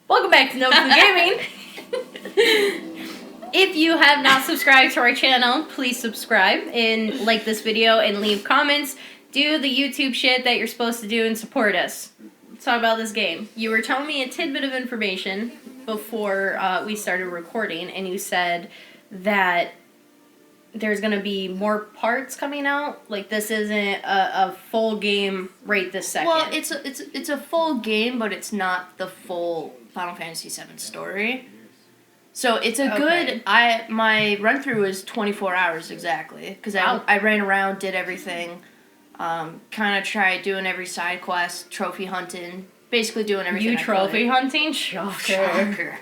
Welcome back to No Clue Gaming. If you have not subscribed to our channel, please subscribe and like this video and leave comments. Do the YouTube shit that you're supposed to do and support us. Let's talk about this game. You were telling me a tidbit of information before we started recording, and you said that there's going to be more parts coming out. Like, this isn't a full game right this second. Well, it's a full game, but it's not the full Final Fantasy VII story. So it's a good. My run through was 24 hours exactly because I ran around, did everything, kind of tried doing every side quest, trophy hunting, basically doing everything. You trophy hunting? Shocker.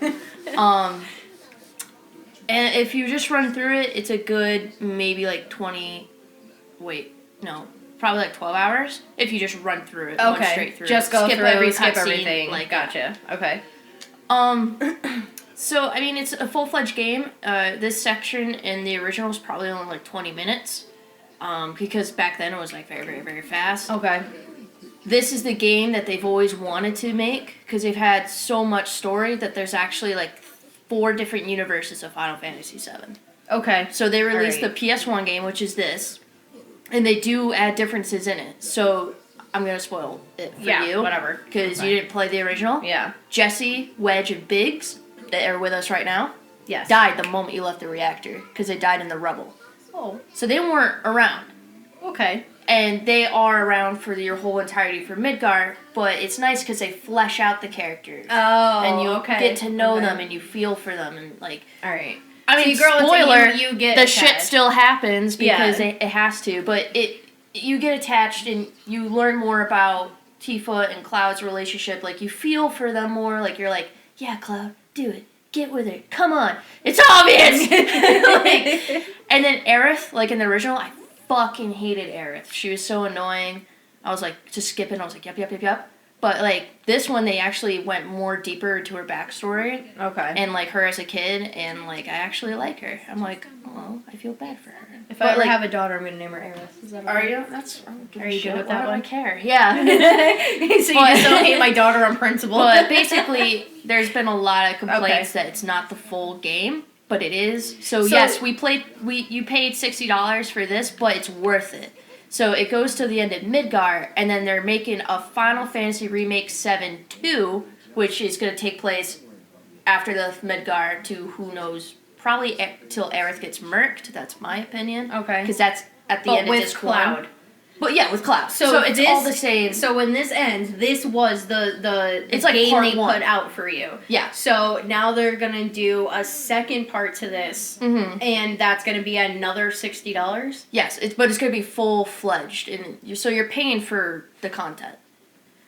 And if you just run through it, it's a good maybe like probably like 12 hours if you just run through it. Okay. Straight through. Just go skip through, skip everything. Like, gotcha. Okay. So, I mean, it's a full-fledged game. This section in the original is probably only like 20 minutes. Because back then it was like very, very, very fast. Okay. This is the game that they've always wanted to make because they've had so much story that there's actually like 4 different universes of Final Fantasy VII. Okay. So they released the PS1 game, which is this, and they do add differences in it. So I'm going to spoil it for you. Yeah, whatever. Because you didn't play the original. Yeah. Jesse, Wedge, and Biggs, that are with us right now, yes, died the moment you left the reactor because they died in the rubble. Oh. So they weren't around. Okay. And they are around for your whole entirety for Midgar, but it's nice because they flesh out the characters. Oh, and you get to know them and you feel for them and like. All right. I mean, so spoiler, you get the attached. shit still happens because it has to, but you get attached and you learn more about Tifa and Cloud's relationship. Like, you feel for them more. Like, you're like, yeah, Cloud, do it. Get with it. Come on. It's obvious! And then Aerith, like in the original, I fucking hated Aerith. She was so annoying. I was like, just skipping. I was like, yep. But like this one, they actually went more deeper into her backstory. Okay. And like her as a kid, and like I actually like her. I'm like, oh, I feel bad for her. If I ever have a daughter, I'm gonna name her Aerith. Is that are right? you? Are you good with that one? I care. Yeah. So you just don't hate my daughter on principle. But basically, there's been a lot of complaints that it's not the full game. But it is. So yes, you paid $60 for this, but it's worth it. So it goes to the end of Midgar, and then they're making a Final Fantasy Remake 7-2, which is going to take place after the Midgar to who knows, probably till Aerith gets murked. That's my opinion. Okay. Because that's at the end of this Cloud. But yeah, with Cloud. So it's all the same. So when this ends, this was the it's like game part they one. put out for you. Yeah. So now they're gonna do a second part to this, and that's gonna be another $60. Yes, but it's gonna be full-fledged, and so you're paying for the content.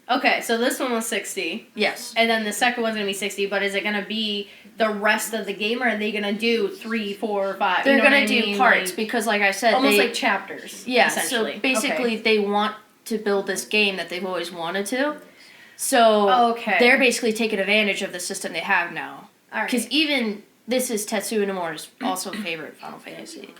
Okay, so this one was $60. Yes. And then the second one's gonna be $60. But is it gonna be the rest of the game, or are they gonna do 3, 4, 5? They're gonna do parts because, like I said, almost like chapters. Yeah. Essentially. So basically, they want to build this game that they've always wanted to. So they're basically taking advantage of the system they have now. Because even this is Tetsuya Nomura's also favorite Final Fantasy.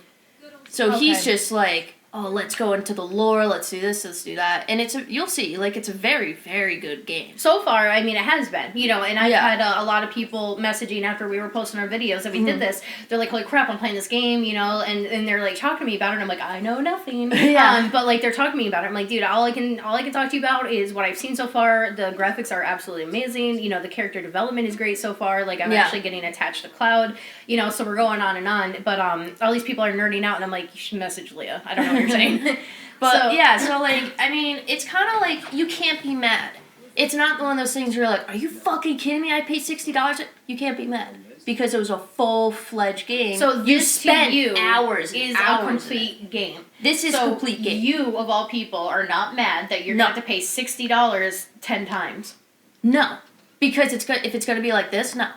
So he's just like, oh, let's go into the lore, let's do this, let's do that. And you'll see, like, it's a very, very good game. So far, I mean, it has been, and I've had a lot of people messaging after we were posting our videos that we did this. They're like, holy crap, I'm playing this game, and they're like talking to me about it, and I'm like, I know nothing. But like, they're talking to me about it. I'm like, dude, all I can talk to you about is what I've seen so far. The graphics are absolutely amazing. The character development is great so far. Like, I'm actually getting attached to Cloud, so we're going on and on. But all these people are nerding out, and I'm like, you should message Leah. I don't know what you're saying. But so like, I mean, it's kind of like, you can't be mad. It's not one of those things where you're like, are you fucking kidding me? I paid $60. You can't be mad because it was a full-fledged game. So you spent hours is hours a complete game. This is a complete game. You, of all people, are not mad that you're going to have to pay $60 10 times. No. Because if it's going to be like this, no.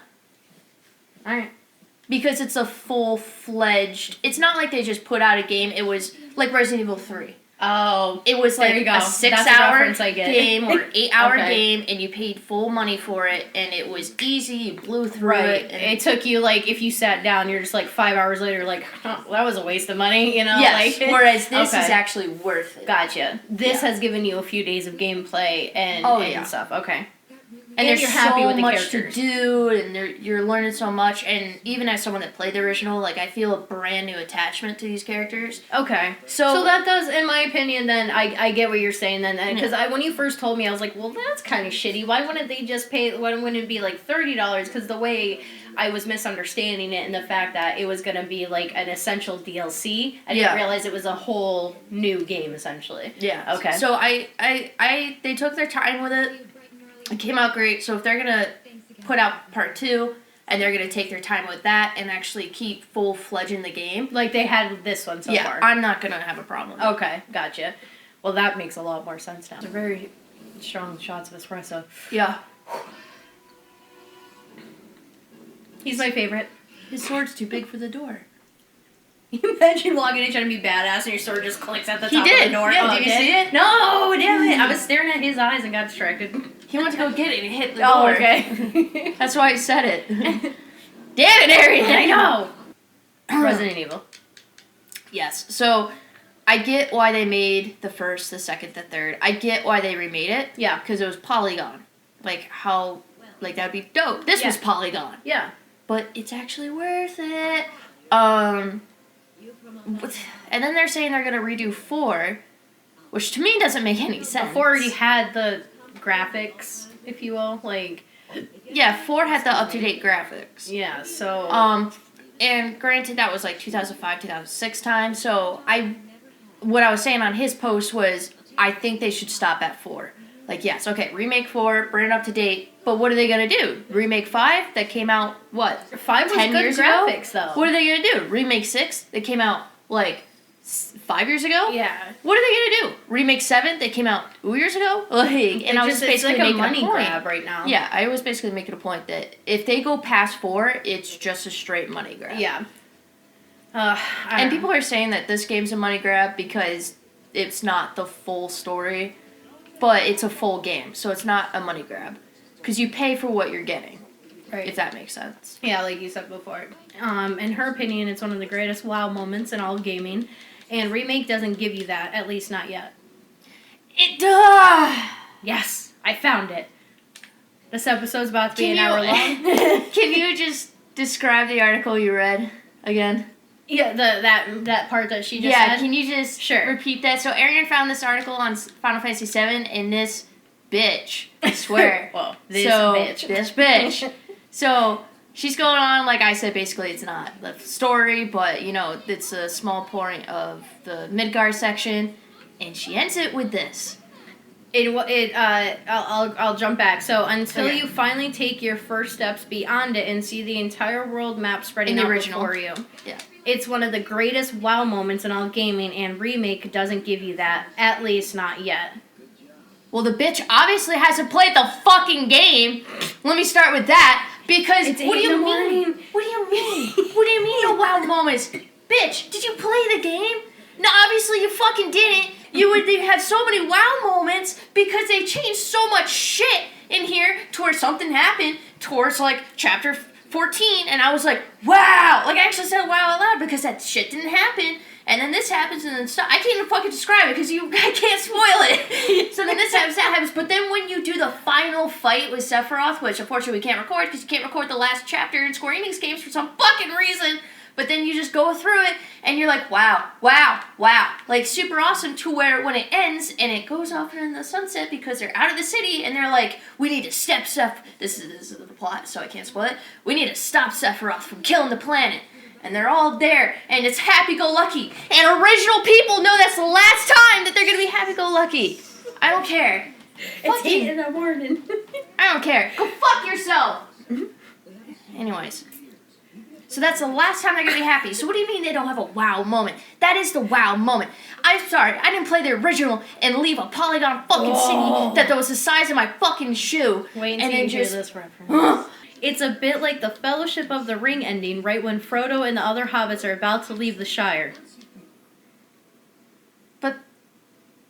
All right. Because it's a full-fledged... It's not like they just put out a game. It was like Resident Evil 3. Oh, it was like there you go. a 6-hour game or 8-hour Okay. game, and you paid full money for it, and it was easy. You blew through Right. it. And it took you, like, if you sat down, you're just like 5 hours later, like, oh, that was a waste of money, you know? Yes. Like, Whereas this okay. is actually worth it. Gotcha. This Yeah. has given you a few days of gameplay and, yeah. stuff. Okay. And there's you're happy so with the much characters. to do, and you're learning so much. And even as someone that played the original, like, I feel a brand new attachment to these characters. Okay. So that does, in my opinion, then, I get what you're saying then. Because when you first told me, I was like, well, that's kind of shitty. Why wouldn't they just pay, why wouldn't it be like $30? Because the way I was misunderstanding it and the fact that it was going to be like an essential DLC, I didn't realize it was a whole new game, essentially. Yeah. Okay. So they took their time with it. It came out great. So if they're going to put out part 2, and they're going to take their time with that and actually keep full-fledging the game. Like they had this one so far. I'm not going to have a problem. Okay, gotcha. Well, that makes a lot more sense now. They're very strong shots of espresso. Yeah. He's my favorite. His sword's too big for the door. You imagine walking in trying to be badass and your sword just clicks at the top of the door? Yeah, did you see it? No, damn it. I was staring at his eyes and got distracted. He went to go get it and hit the Oh, door. okay. That's why I said it. Damn it, Arian! I know. Resident Evil. Yes. So, I get why they made the first, the second, the third. I get why they remade it. Yeah. Because it was polygon. Like, how... Like, that'd be dope. This was polygon. Yeah. But it's actually worth it. And then they're saying they're going to redo 4, which to me doesn't make any sense. 4 already had the graphics, if you will. Like... Yeah, 4 had the up-to-date graphics. Yeah, so... And granted, that was like 2005, 2006 time, so what I was saying on his post was, I think they should stop at 4. Like, yes, okay, remake 4, bring it up to date, but what are they gonna do? Remake 5, that came out, what, 5 was 10 good years graphics, ago? though. What are they gonna do? Remake 6, that came out, like, 5 years ago? Yeah. What are they gonna do? Remake 7, that came out 2 years ago? Like, and I was basically it's like making a money point. grab right now. Yeah, I was basically making a point that if they go past 4, it's just a straight money grab. Yeah. And people are saying that this game's a money grab because it's not the full story, but it's a full game, so it's not a money grab. Because you pay for what you're getting, right. If that makes sense. Yeah, like you said before. In her opinion, it's one of the greatest WoW moments in all gaming, and Remake doesn't give you that, at least not yet. It does! Yes, I found it. This episode's about to be an hour long. Can you just describe the article you read again? Yeah, that part that she just said. Yeah, can you just repeat that? So Arian found this article on Final Fantasy VII, and this bitch, I swear. Well, this bitch. So she's going on, like I said, basically it's not the story, but, you know, it's a small point of the Midgar section, and she ends it with this. I'll jump back. So until you finally take your first steps beyond it and see the entire world map spreading out before you. Yeah. It's one of the greatest WoW moments in all gaming, and Remake doesn't give you that, at least not yet. Well, the bitch obviously hasn't played the fucking game. Let me start with that, because what do you mean? What do you mean? What do you mean no WoW moments? Bitch, did you play the game? No, obviously you fucking didn't. You would have so many WoW moments because they've changed so much shit in here to where something happened towards, like, chapter 14, and I was like, wow! Like, I actually said wow out loud because that shit didn't happen, and then this happens, and then stuff. I can't even fucking describe it because I can't spoil it. So then this happens, that happens, but then when you do the final fight with Sephiroth, which unfortunately we can't record because you can't record the last chapter in Square Enix games for some fucking reason, but then you just go through it, and you're like, wow, wow, wow. Like, super awesome to where when it ends, and it goes off in the sunset because they're out of the city, and they're like, we need to stop this is the plot, so I can't spoil it. We need to stop Sephiroth from killing the planet. And they're all there, and it's happy-go-lucky. And original people know that's the last time that they're going to be happy-go-lucky. I don't care. It's 8 in the morning. I don't care. Go fuck yourself. Anyways. So that's the last time they're going to be happy. So what do you mean they don't have a wow moment? That is the wow moment. I'm sorry, I didn't play the original and leave a polygon fucking city that was the size of my fucking shoe. Wait until you hear this reference. It's a bit like the Fellowship of the Ring ending, right when Frodo and the other hobbits are about to leave the Shire. But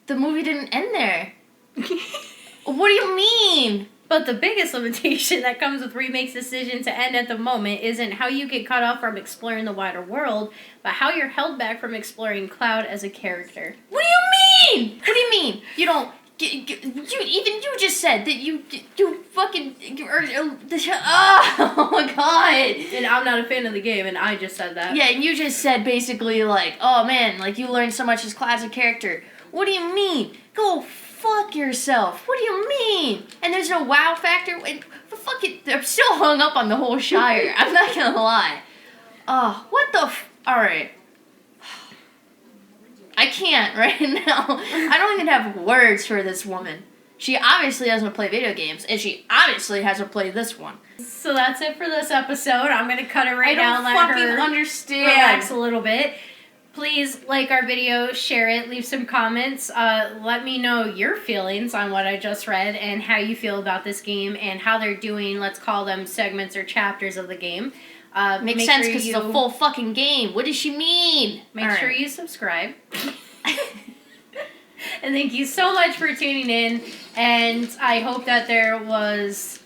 the movie didn't end there. What do you mean? But the biggest limitation that comes with Remake's decision to end at the moment isn't how you get cut off from exploring the wider world, but how you're held back from exploring Cloud as a character. What do you mean? What do you mean? You don't... You just said that you fucking... Oh, my God. And I'm not a fan of the game, and I just said that. Yeah, and you just said basically, like, oh, man, like, you learned so much as Cloud as a character. What do you mean? Go fuck yourself. What do you mean? And there's no wow factor? Fuck it. I'm still hung up on the whole Shire. I'm not gonna lie. Oh, what the Alright. I can't right now. I don't even have words for this woman. She obviously doesn't play video games, and she obviously hasn't played this one. So that's it for this episode. I'm gonna cut it right now and let her understand. relax a little bit. Please like our video, share it, leave some comments. Let me know your feelings on what I just read and how you feel about this game and how they're doing, let's call them segments or chapters of the game. Makes sense because it's a full fucking game. What does she mean? Make sure you subscribe. And thank you so much for tuning in. And I hope that there was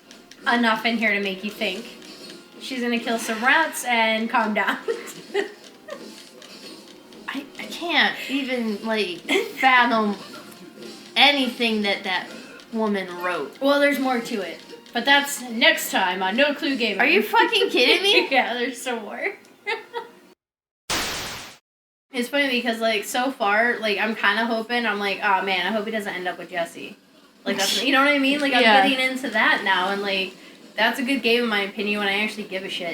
enough in here to make you think. She's going to kill some rats and calm down. I can't even, like, fathom anything that woman wrote. Well, there's more to it. But that's next time on No Clue Gaming. Are you fucking kidding me? Yeah, there's some more. It's funny because, like, so far, like, I'm kind of hoping, I'm like, oh, man, I hope he doesn't end up with Jesse. Like, that's, you know what I mean? Like, I'm getting into that now, and, like, that's a good game in my opinion when I actually give a shit.